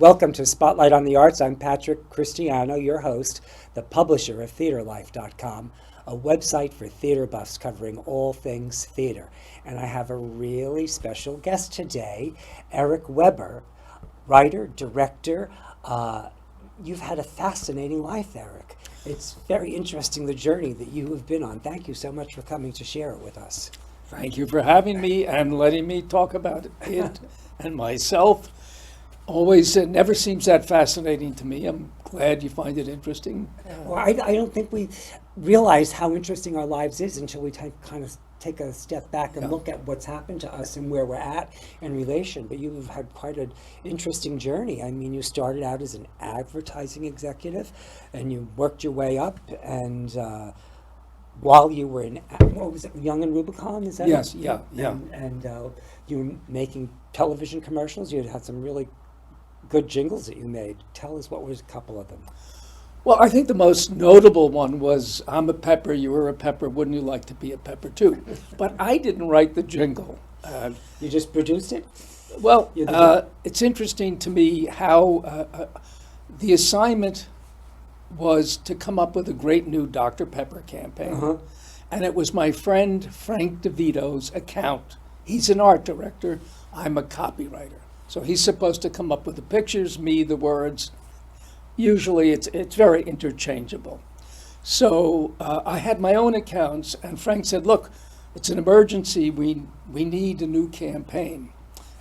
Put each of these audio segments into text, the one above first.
Welcome to Spotlight on the Arts. I'm Patrick Cristiano, your host, the publisher of TheaterLife.com, a website for theater buffs covering all things theater. And I have a really special guest today, Eric Weber, writer, director. You've had a fascinating life, Eric. It's very interesting, the journey that you have been on. Thank you so much for coming to share it with us. Thank you for having me and letting me talk about it and myself. Always, it never seems that fascinating to me. I'm glad you find it interesting. Well, I don't think we realize how interesting our lives is until we kind of take a step back and look at what's happened to us and where we're at in relation. But you've had quite an interesting journey. I mean, you started out as an advertising executive and you worked your way up, and while you were in, what was it, Young and Rubicon, is that Yes, it? yeah. And you were making television commercials. You had some really good jingles that you made. Tell us, what was a couple of them? Well, I think the most notable one was, I'm a pepper, you were a pepper, wouldn't you like to be a pepper too? But I didn't write the jingle. You just produced it? Well, it's interesting to me how the assignment was to come up with a great new Dr. Pepper campaign. And it was my friend Frank DeVito's account. He's an art director, I'm a copywriter. So he's supposed to come up with the pictures, me, the words. Usually it's very interchangeable. So I had my own accounts, and Frank said, look, it's an emergency, we need a new campaign.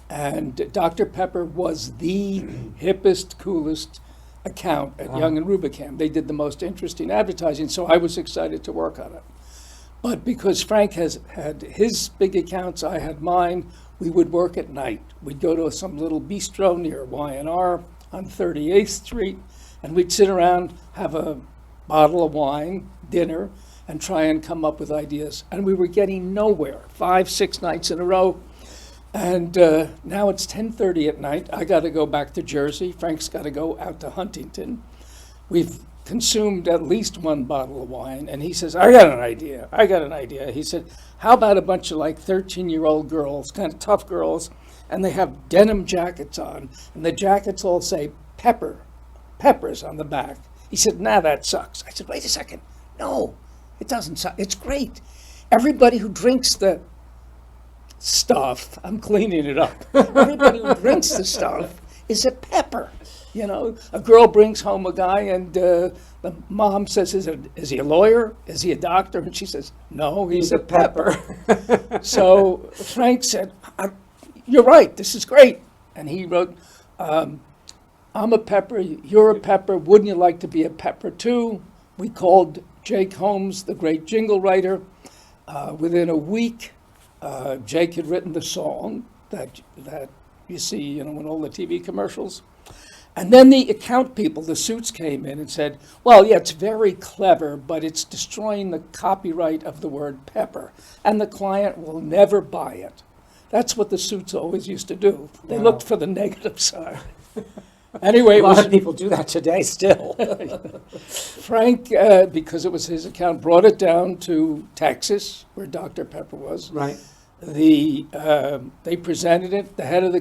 And Dr. Pepper was the hippest, coolest account at Young and Rubicam. They did the most interesting advertising, so I was excited to work on it. But because Frank had his big accounts, I had mine, we would work at night. We'd go to some little bistro near Y&R on 38th Street, and we'd sit around, have a bottle of wine, dinner, and try and come up with ideas. And we were getting nowhere, 5-6 nights in a row. And now it's 10:30 at night. I got to go back to Jersey. Frank's got to go out to Huntington. We've consumed at least one bottle of wine, and he says, I got an idea. He said, how about a bunch of like 13-year-old girls, kind of tough girls, and they have denim jackets on, and the jackets all say peppers on the back. He said, nah, that sucks. I said, wait a second. No, it doesn't suck. It's great. Everybody who drinks the stuff, I'm cleaning it up. Everybody who drinks the stuff is a pepper. You know, a girl brings home a guy, and the mom says, is he a lawyer? Is he a doctor? And she says, no, he's a pepper. So Frank said, you're right, this is great. And he wrote, I'm a pepper, you're a pepper, wouldn't you like to be a pepper too? We called Jake Holmes, the great jingle writer. Within a week, Jake had written the song that you see, you know, in all the TV commercials. And then the account people, the suits, came in and said, well, yeah, it's very clever, but it's destroying the copyright of the word pepper, and the client will never buy it. That's what the suits always used to do. They looked for the negative side. Anyway, A lot of people do that today still. Frank, because it was his account, brought it down to Texas, where Dr. Pepper was. Right. They presented it. The head of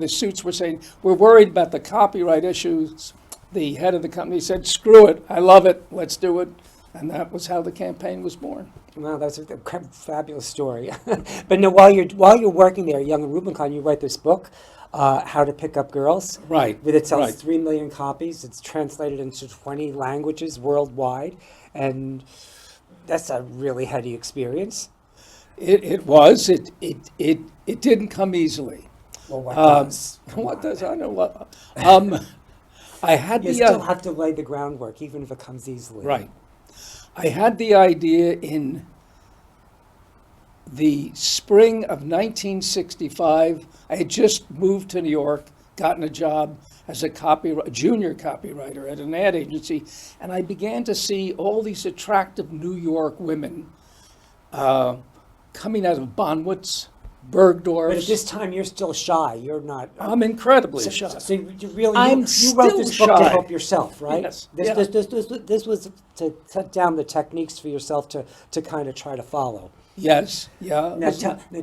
the suits were saying, we're worried about the copyright issues. The head of the company said, screw it, I love it, let's do it. And that was how the campaign was born. Wow, that's a fabulous story. But no, while you're working there, Young and Rubicon, you write this book, How to Pick Up Girls. Right. It sells right. 3 million copies. It's translated into 20 languages worldwide. And that's a really heady experience. It was. It didn't come easily. Well, what does? What does? I know what. I had You still have to lay the groundwork, even if it comes easily. Right. I had the idea in the spring of 1965. I had just moved to New York, gotten a job as a junior copywriter at an ad agency, and I began to see all these attractive New York women coming out of Bonwitz, Bergdorf. But at this time, you're still shy. You're not. I'm incredibly shy. So you really I'm you wrote this still book to shy. help yourself, right? Yes. This was to cut down the techniques for yourself to kind of try to follow. Yes, yeah. Now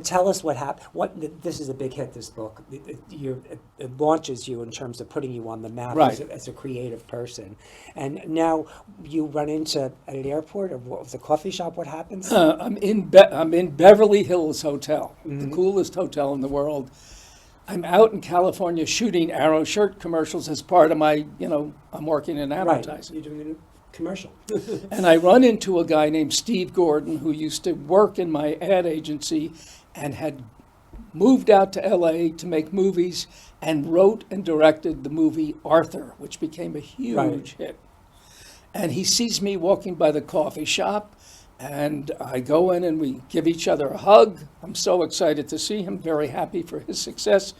tell us what happened. This is a big hit. This book, it launches you in terms of putting you on the map Right. as a creative person. And now you run into at an airport or what was a coffee shop. What happens? I'm in Beverly Hills Hotel, the coolest hotel in the world. I'm out in California shooting Arrow shirt commercials as part of my, I'm working in Right, advertising. you're doing a commercial. And I run into a guy named Steve Gordon who used to work in my ad agency and had moved out to LA to make movies and wrote and directed the movie Arthur, which became a huge Right. hit. And he sees me walking by the coffee shop, and I go in and we give each other a hug. I'm so excited to see him, very happy for his success.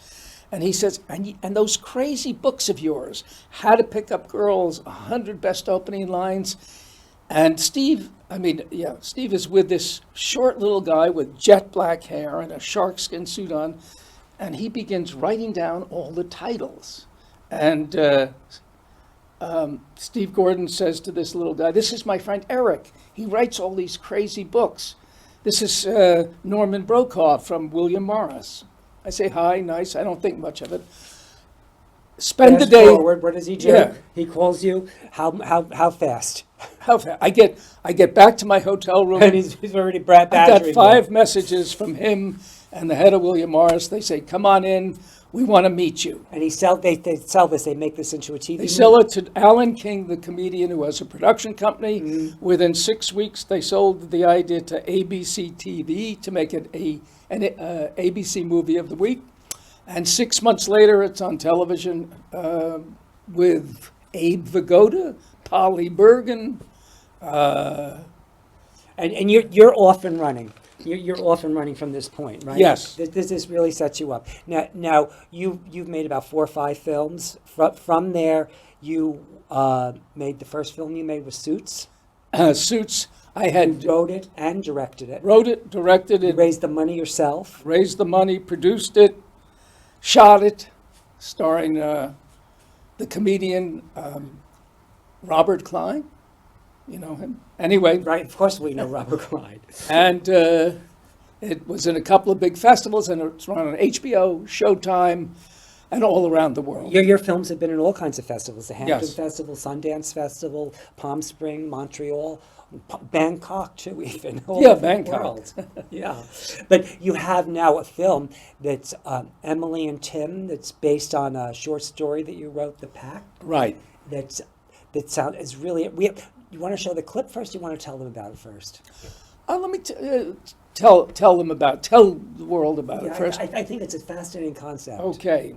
And he says, and those crazy books of yours, How to Pick Up Girls, 100 Best Opening Lines. And Steve is with this short little guy with jet black hair and a sharkskin suit on. And he begins writing down all the titles. And Steve Gordon says to this little guy, this is my friend Eric. He writes all these crazy books. This is Norman Brokaw from William Morris. I say, hi, nice. I don't think much of it. Spend the Fast day. forward, what does he do? Yeah. He calls you. How fast? How fast? I get back to my hotel room. And he's already I got badgering 5 messages from him and the head of William Morris. They say, come on in. We want to meet you. And they sell this. They make this into a TV. They sell it to Alan King, the comedian who has a production company. Within 6 weeks, they sold the idea to ABC TV to make it an ABC movie of the week. And 6 months later, it's on television with Abe Vigoda, Polly Bergen. And you're off and running. You're off and running from this point, right? Yes. This really sets you up. Now you've made about 4 or 5 films. From there, you made the first film you made was Suits. Suits. I You had wrote it and directed it. wrote it, directed You it, raised the money yourself. raised the money, produced it, shot it, starring the comedian Robert Klein. You know him. Anyway, Right, of course we know Robert Klein. and it was in a couple of big festivals, and it's run on HBO, Showtime, and all around the world. Your films have been in all kinds of festivals: the Hampton Yes. Festival, Sundance Festival, Palm Spring, Montreal, Bangkok too, even. All Yeah, over the Bangkok. world. Yeah, but you have now a film that's Emily and Tim. That's based on a short story that you wrote, The Pact. Right. Is really you want to show the clip first? Or you want to tell them about it first? Let me tell the world about it first. I think it's a fascinating concept. Okay.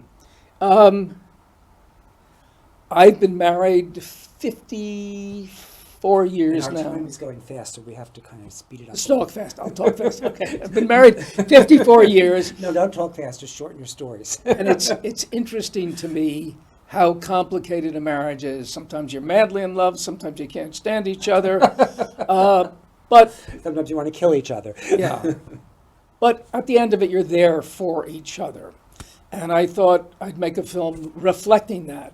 I've been married 54 years And our now. time is going fast, so we have to kind of speed it up. Let's talk fast. I'll talk fast. Okay. I've been married 54 years, No, don't talk fast. Just shorten your stories. and it's interesting to me how complicated a marriage is. Sometimes you're madly in love. Sometimes you can't stand each other. But Sometimes you want to kill each other. yeah. But at the end of it, you're there for each other. And I thought I'd make a film reflecting that.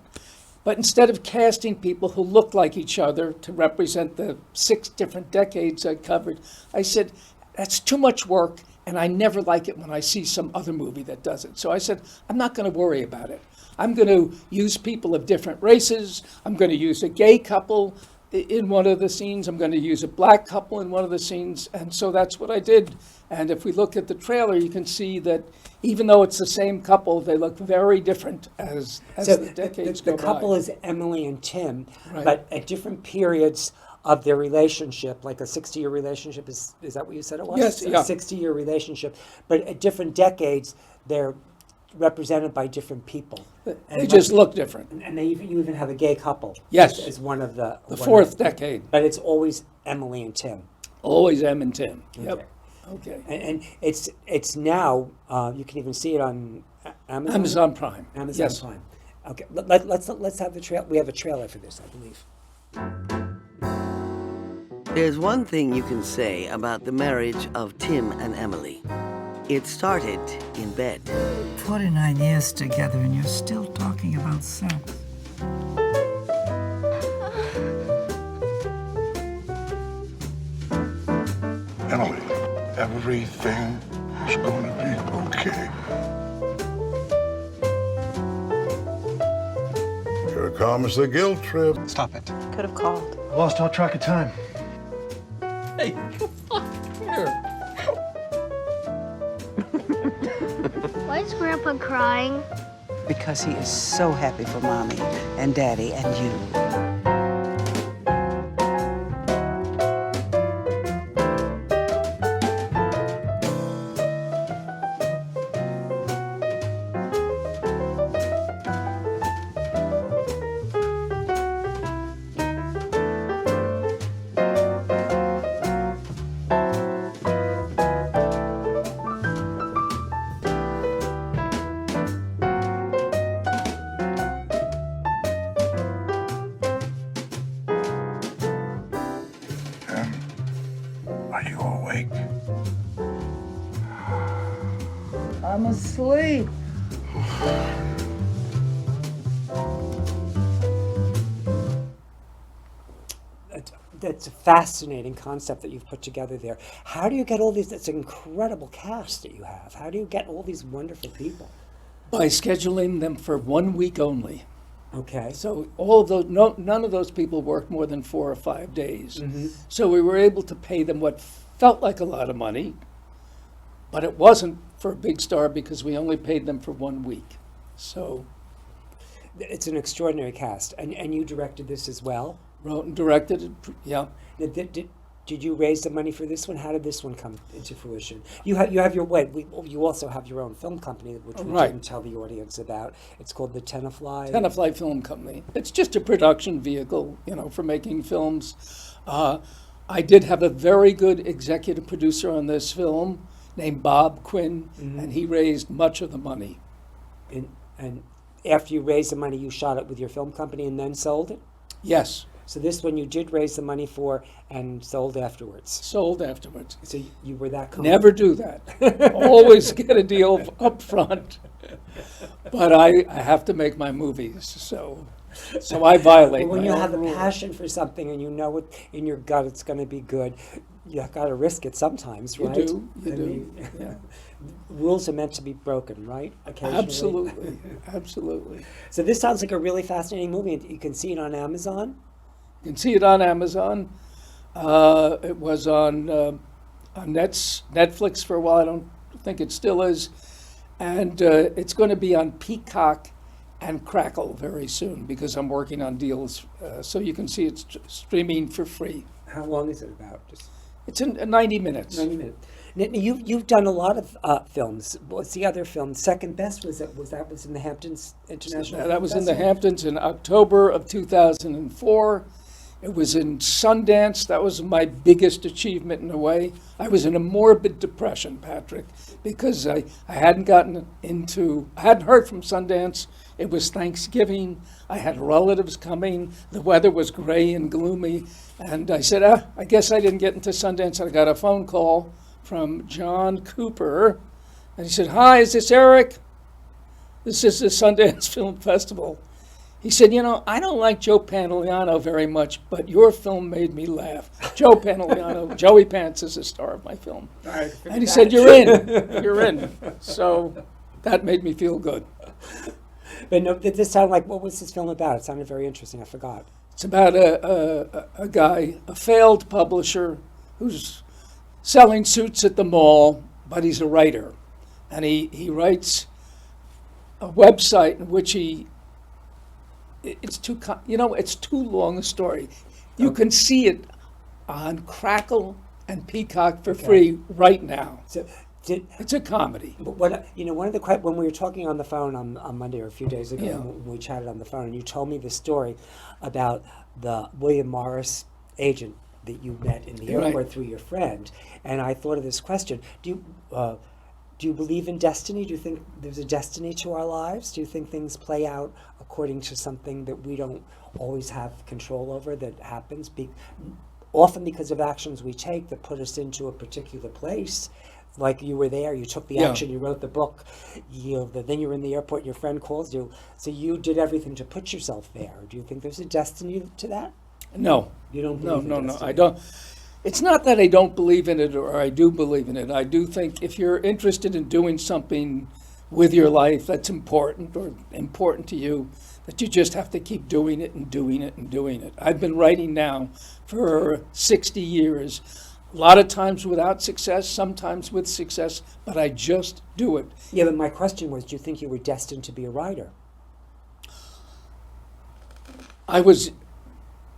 But instead of casting people who look like each other to represent the 6 different decades I covered, I said, that's too much work, and I never like it when I see some other movie that does it. So I said, I'm not going to worry about it. I'm going to use people of different races. I'm going to use a gay couple in one of the scenes. I'm going to use a black couple in one of the scenes. And so that's what I did. And if we look at the trailer, you can see that even though it's the same couple, they look very different as So the decades the go by. couple is Emily and Tim, Right. but at different periods of their relationship, like a 60-year relationship, is that what you said it was? Yes, A yeah. 60-year relationship, but at different decades, they're represented by different people. They just look different. And you even have a gay couple. Yes. As one of the... The one 4th of- decade. But it's always Emily and Tim. Always Em and Tim. Okay. Yep. Okay. And it's now, you can even see it on Amazon? Amazon Prime. Amazon Yes. Prime. Okay, let's have the trail. We have a trailer for this, I believe. There's one thing you can say about the marriage of Tim and Emily. It started in bed. 49 years together and you're still talking about sex. Emily, Everything is going to be okay. Here comes the guilt trip. Stop it. Could have called. I lost all track of time. Hey, come here. Why is Grandpa crying? Because he is so happy for Mommy and Daddy and you. Em, are you awake? I'm asleep. That's a fascinating concept that you've put together there. How do you get all these? That's an incredible cast that you have. How do you get all these wonderful people? By scheduling them for 1 week only. Okay. So all of those, none of those people worked more than 4 or 5 days. Mm-hmm. So we were able to pay them what felt like a lot of money, but it wasn't for a big star because we only paid them for 1 week. So It's an extraordinary cast, and you directed this as well. wrote and directed it, yeah. Did you raise the money for this one? How did this one come into fruition? You have your you also have your own film company, which we Right. didn't tell the audience about. It's called the Tenafly. Tenafly Film Company. It's just a production vehicle, for making films. I did have a very good executive producer on this film named Bob Quinn, and he raised much of the money. And after you raised the money, you shot it with your film company and then sold it. Yes, So this one you did raise the money for and sold afterwards. sold afterwards. So you were that Never do that. Always get a deal up front. But I have to make my movies, so I violate But when my you own have a rule. passion for something and you know it in your gut it's going to be good, you got to risk it sometimes, You right? do, you I do, mean, yeah. rules are meant to be broken, right? Occasionally. Absolutely, absolutely. So this sounds like a really fascinating movie. You can see it on Amazon. You can see it on Amazon. It was on Netflix for a while. I don't think it still is. And it's going to be on Peacock and Crackle very soon because I'm working on deals. So you can see it's streaming for free. How long is it about? Just It's in 90 minutes. 90 minutes. Now, you've done a lot of films. What's the other film? Second Best was in the Hamptons International. That Film was in the Festival? Hamptons in October of 2004. It was in Sundance. That was my biggest achievement in a way. I was in a morbid depression, Patrick, because I hadn't heard from Sundance. It was Thanksgiving. I had relatives coming. The weather was gray and gloomy. And I said, I guess I didn't get into Sundance. I got a phone call from John Cooper. And he said, "Hi, is this Eric? This is the Sundance Film Festival." He said, "I don't like Joe Pantoliano very much, but your film made me laugh." Joe Pantoliano, Joey Pants is the star of my film. And he said, "You're in, you're in." So that made me feel good. But no, did this sound like, what was this film about? It sounded very interesting. I forgot. It's about a guy, a failed publisher who's selling suits at the mall, but he's a writer. And he writes a website in which it's too long a story. You can see it on Crackle and Peacock for free right now. So It's a comedy. but one of the when we were talking on the phone on Monday or a few days ago, Yeah. when we chatted on the phone, and you told me the story about the William Morris agent that you met in the Right. airport through your friend, and I thought of this question: Do you believe in destiny? Do you think there's a destiny to our lives? Do you think things play out according to something that we don't always have control over, that happens often because of actions we take that put us into a particular place? Like you were there, you took the Yeah. action, you wrote the book, then you're in the airport, your friend calls you, so you did everything to put yourself there. Do you think there's a destiny to that? No, You don't no, believe in no, no. destiny? I don't. It's not that I don't believe in it or I do believe in it. I do think if you're interested in doing something with your life that's important or important to you, that you just have to keep doing it and doing it and doing it. I've been writing now for 60 years, a lot of times without success, sometimes with success, but I just do it. Yeah, but my question was, do you think you were destined to be a writer?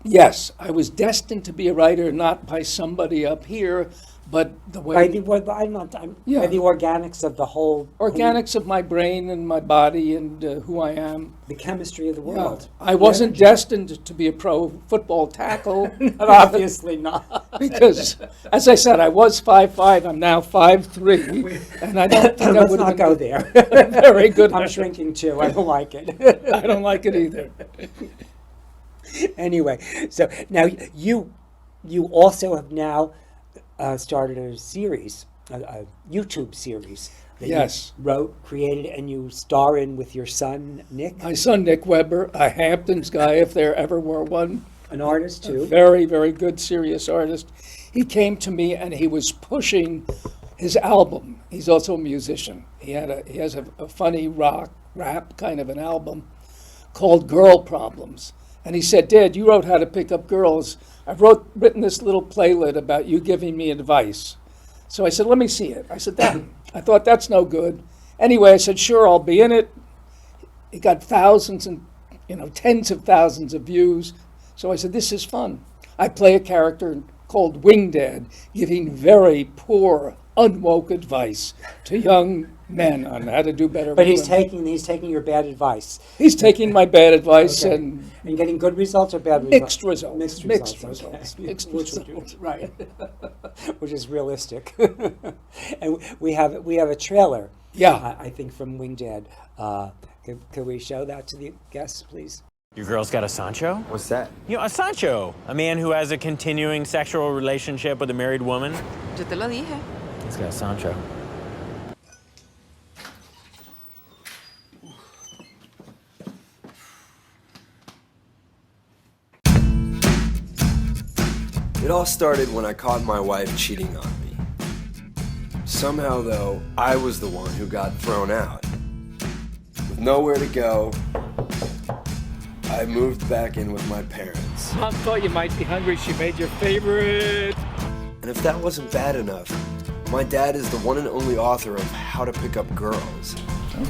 Yes, I was destined to be a writer, not by somebody up here, but the way By the organics of the whole organics of my brain and my body and who I am. the chemistry of the world. I wasn't destined to be a pro football tackle. But obviously not. Because, as I said, I was 5'5", I'm now 5'3", and I don't think I Let's would not have go been there. very good. I'm shrinking too. I don't like it. I don't like it either. Anyway, so now you also have now started a series, a YouTube series that Yes. you wrote, created, and you star in with your son Nick, My son, Nick Weber, a Hamptons guy, if there ever were one, an artist a too. very, very good, serious artist. He came to me and he was pushing his album. He's also a musician. He has a funny rap kind of an album called Girl Problems. And he said, Dad, you wrote How to Pick Up Girls. I've written this little playlet about you giving me advice. So I said, let me see it. I said, I thought that's no good. Anyway, I said, sure, I'll be in it. It got thousands and, tens of thousands of views. So I said, this is fun. I play a character called Wing Dad, giving very poor, unwoke advice to young men on how to do better. But with women. he's taking your bad advice He's taking my bad advice Okay. and and getting good results or bad mixed results. results. Mixed Mixed results. results. Okay. Mixed Which- results. Right. Which is realistic. And we have a trailer. Yeah. I think from Wing Dad. Could we show that to the guests, please? Your girl's got a Sancho? What's that? You know, a Sancho, a man who has a continuing sexual relationship with a married woman. Yo te lo dije. He's got a Sancho. It all started when I caught my wife cheating on me. Somehow, though, I was the one who got thrown out. With nowhere to go, I moved back in with my parents. Mom thought you might be hungry. She made your favorite. And if that wasn't bad enough, my dad is the one and only author of How to Pick Up Girls.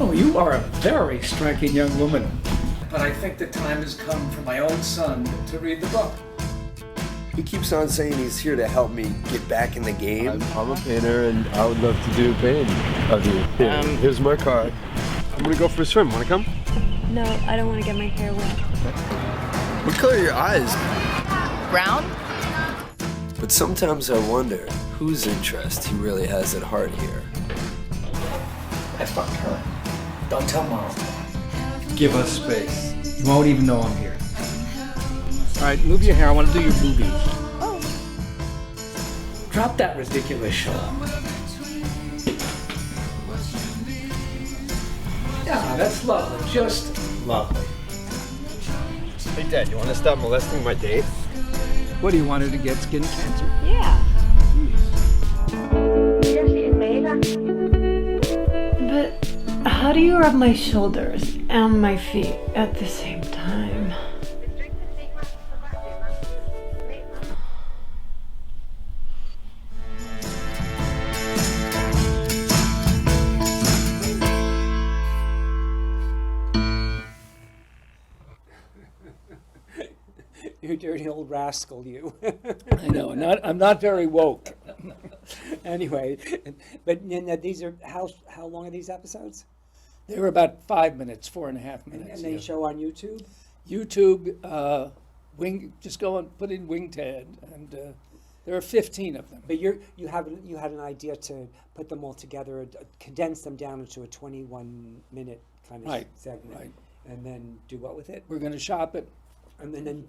Oh, you are a very striking young woman. But I think the time has come for my own son to read the book. He keeps on saying he's here to help me get back in the game. I'm a painter, and I would love to do a painting of you. Here, here's my card. I'm gonna go for a swim. Wanna come? No, I don't want to get my hair wet. What color are your eyes? Brown? But sometimes I wonder whose interest he really has at heart here. I fucked her. Don't tell Mom. Give us space. You won't even know I'm here. All right, move your hair. I want to do your boobies. Oh. Drop that ridiculous show. Yeah, that's lovely. Just lovely. Hey, Dad, you want to stop molesting my date? What do you want her to get? Skin cancer? Yeah. But how do you rub my shoulders and my feet at the same time? You dirty old rascal, you. I know. I'm not very woke. Anyway, but these are how long are these episodes? They were about 5 minutes, 4.5 minutes. And they yeah. show on YouTube. YouTube, just go and put in Wing Dad, and there are 15 of them. But you had an idea to put them all together, condense them down into a 21-minute kind of Right, segment, right. and then do what with it? We're going to shop it. And then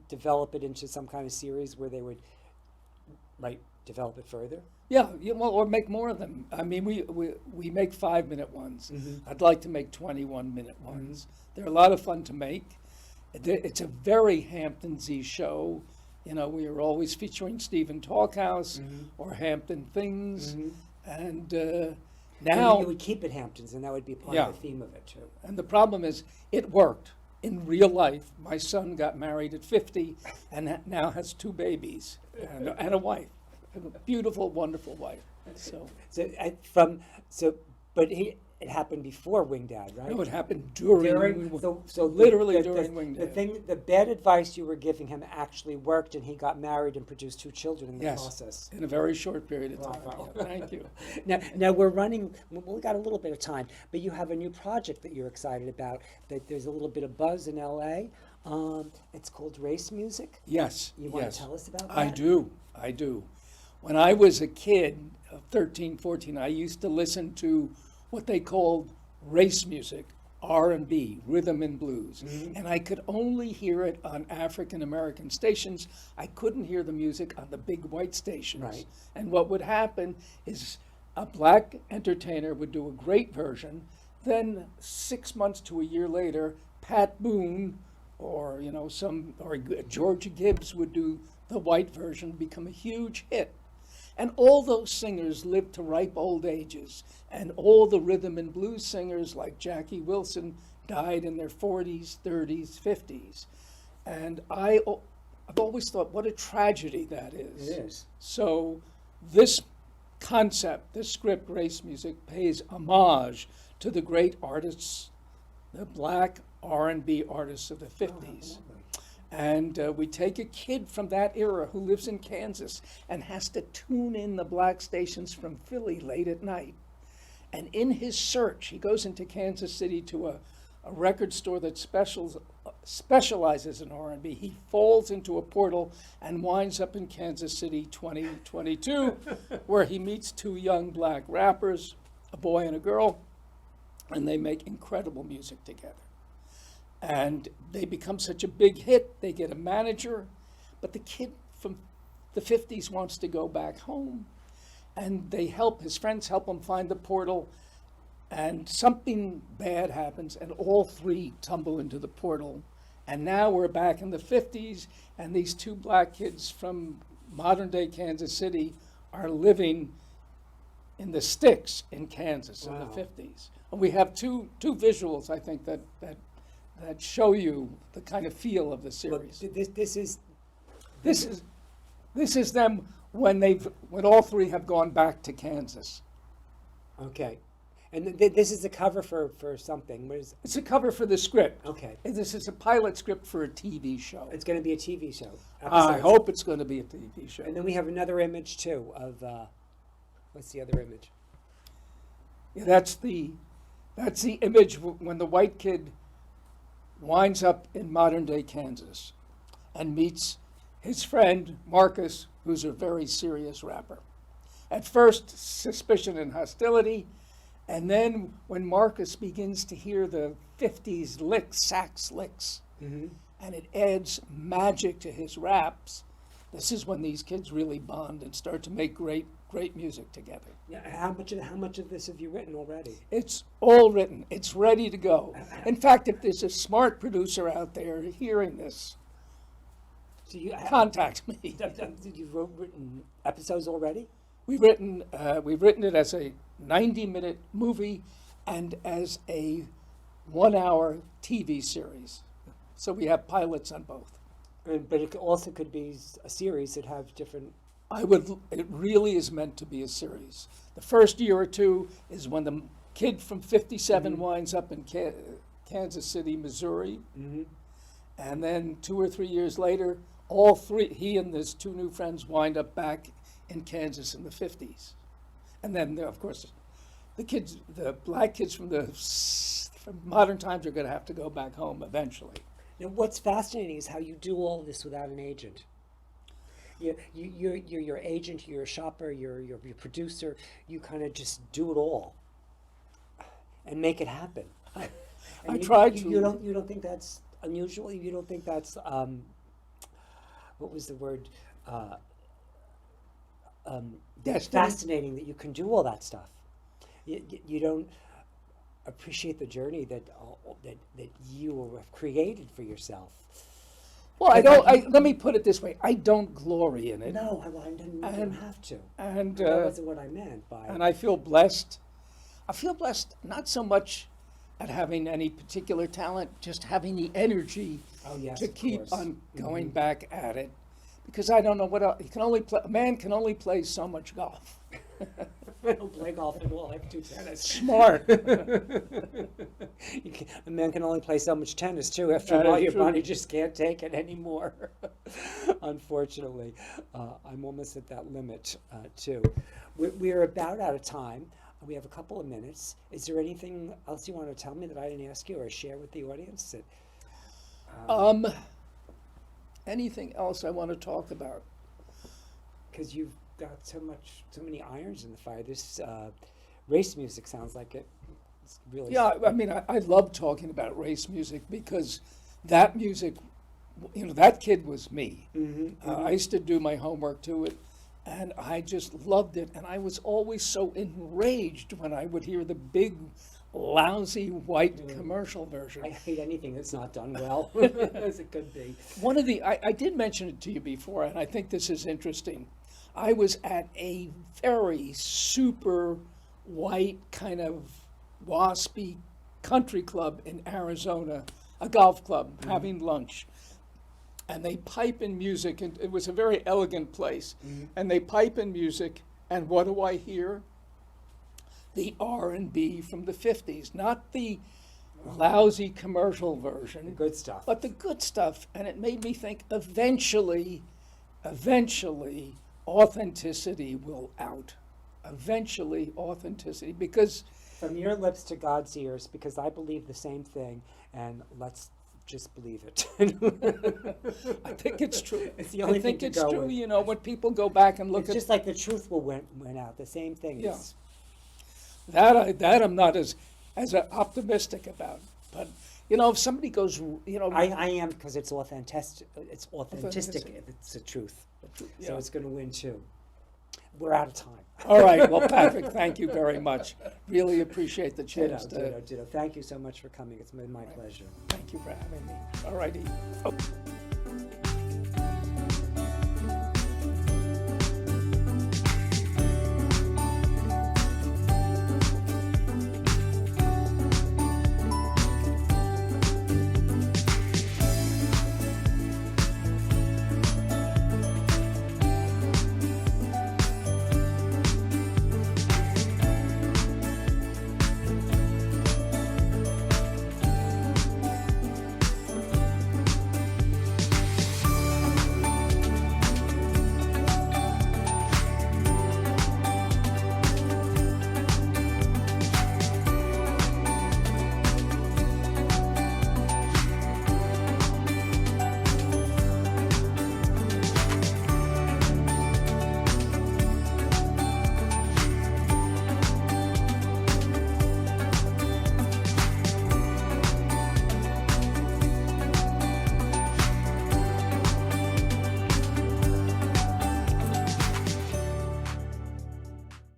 develop it into some kind of series where they would, develop it further. Yeah, well, or make more of them. I mean, we make 5-minute ones. Mm-hmm. I'd like to make 21-minute ones. They're a lot of fun to make. It's a very Hamptonsy show. You know, we were always featuring Stephen Talkhouse or Hampton Things, and now you would keep it Hamptons, and that would be part Yeah. of the theme of it too. And the problem is, it worked. In real life, my son got married at 50 and now has 2 babies and a wife, and a beautiful, wonderful wife. So But it happened before Wing Dad, right? no, it happened during literally during Wing Dad. The bad advice you were giving him actually worked, and he got married and produced 2 children in the Yes, process. in a very short period of time. Wow. Yeah, thank you. Now we're running. We got a little bit of time, but you have a new project that you're excited about. That there's a little bit of buzz in L.A. It's called Race Music. Yes. You want yes. to tell us about that? I do. When I was a kid, 13, 14, I used to listen to what they called race music, R&B, rhythm and blues. And I could only hear it on African American stations. I couldn't hear the music on the big white stations. Right. And what would happen is a black entertainer would do a great version. Then 6 months to a year later, Pat Boone or Georgia Gibbs would do the white version, become a huge hit. And all those singers lived to ripe old ages. And all the rhythm and blues singers like Jackie Wilson died in their 40s, 30s, 50s. And I've always thought, what a tragedy that is. It is. So this concept, this script, Race Music, pays homage to the great artists, the black R&B artists of the 50s. And we take a kid from that era who lives in Kansas and has to tune in the black stations from Philly late at night. And in his search, he goes into Kansas City to a record store that specializes in R&B. He falls into a portal and winds up in Kansas City 2022, where he meets 2 young black rappers, a boy and a girl, and they make incredible music together. And they become such a big hit, they get a manager, but the kid from the 50s wants to go back home. And his friends help him find the portal, and something bad happens, and all 3 tumble into the portal. And now we're back in the 50s, and these 2 black kids from modern-day Kansas City are living in the sticks in Kansas in the 50s. And we have two visuals, I think, that show you the kind of feel of the series. This is them when all 3 have gone back to Kansas. Okay. And this is a cover for something. What is it? It's a cover for the script. Okay. And this is a pilot script for a TV show. It's going to be a TV show. I hope it's going to be a TV show. And then we have another image too of what's the other image? Yeah, that's the image when the white kid winds up in modern-day Kansas and meets his friend Marcus, who's a very serious rapper. At first, suspicion and hostility, and then when Marcus begins to hear the 50s sax licks, and it adds magic to his raps, this is when these kids really bond and start to make great music together. Yeah, how much of this have you written already? It's all written. It's ready to go. In fact, if there's a smart producer out there hearing this, contact me. You've written episodes already? We've written it as a 90-minute movie and as a 1-hour TV series. So we have pilots on both. But it also could be a series that have different. It really is meant to be a series. The first year or 2 is when the kid from 57 winds up in Kansas City, Missouri. And then 2 or 3 years later, all 3, he and his 2 new friends, wind up back in Kansas in the 50s. And then, of course, the black kids from modern times are going to have to go back home eventually. Now, what's fascinating is how you do all this without an agent. You're your agent, you're a shopper, you're your producer. You kind of just do it all and make it happen. I tried to. You don't think that's unusual? You don't think that's what was the word? That's fascinating that you can do all that stuff. You don't appreciate the journey that you have created for yourself. Well, I don't. Let me put it this way: I don't glory in it. No, I didn't have to. And that wasn't what I meant by. And I feel blessed. I feel blessed not so much at having any particular talent, just having the energy to keep on going back at it. Because I don't know what else. A man can only play so much golf. I don't play golf at all. I have 2 tennis. Smart. A man can only play so much tennis too. After a while, your body just can't take it anymore. Unfortunately, I'm almost at that limit too. We're about out of time. We have a couple of minutes. Is there anything else you want to tell me that I didn't ask you or share with the audience? Anything else I want to talk about? Because you've got so many irons in the fire. This race music sounds like it's really. Yeah, I mean, I love talking about race music because that music, that kid was me. I used to do my homework to it, and I just loved it. And I was always so enraged when I would hear the big, lousy white commercial version. I hate anything that's not done well, as it could be. I did mention it to you before, and I think this is interesting. I was at a very super white kind of waspy country club in Arizona, a golf club, having lunch. And they pipe in music, and it was a very elegant place. And they pipe in music, and what do I hear? The R&B from the 50s, not the lousy commercial version. The good stuff. But the good stuff. And it made me think eventually, authenticity will out. Eventually, authenticity, because... From your lips to God's ears, because I believe the same thing, and let's just believe it. I think it's true. It's the only thing to go true, with. when people go back and look it's at... just like the truth will win out, the same thing. Yeah. That I'm not as optimistic about. But, if somebody goes, I am, because it's authentic. It's authentic if it's the truth. Yeah. So it's going to win too. We're out of time. All right. Well, Patrick, thank you very much. Really appreciate the chance Ditto. Thank you so much for coming. It's been my pleasure. Thank you for having me. All righty. Oh.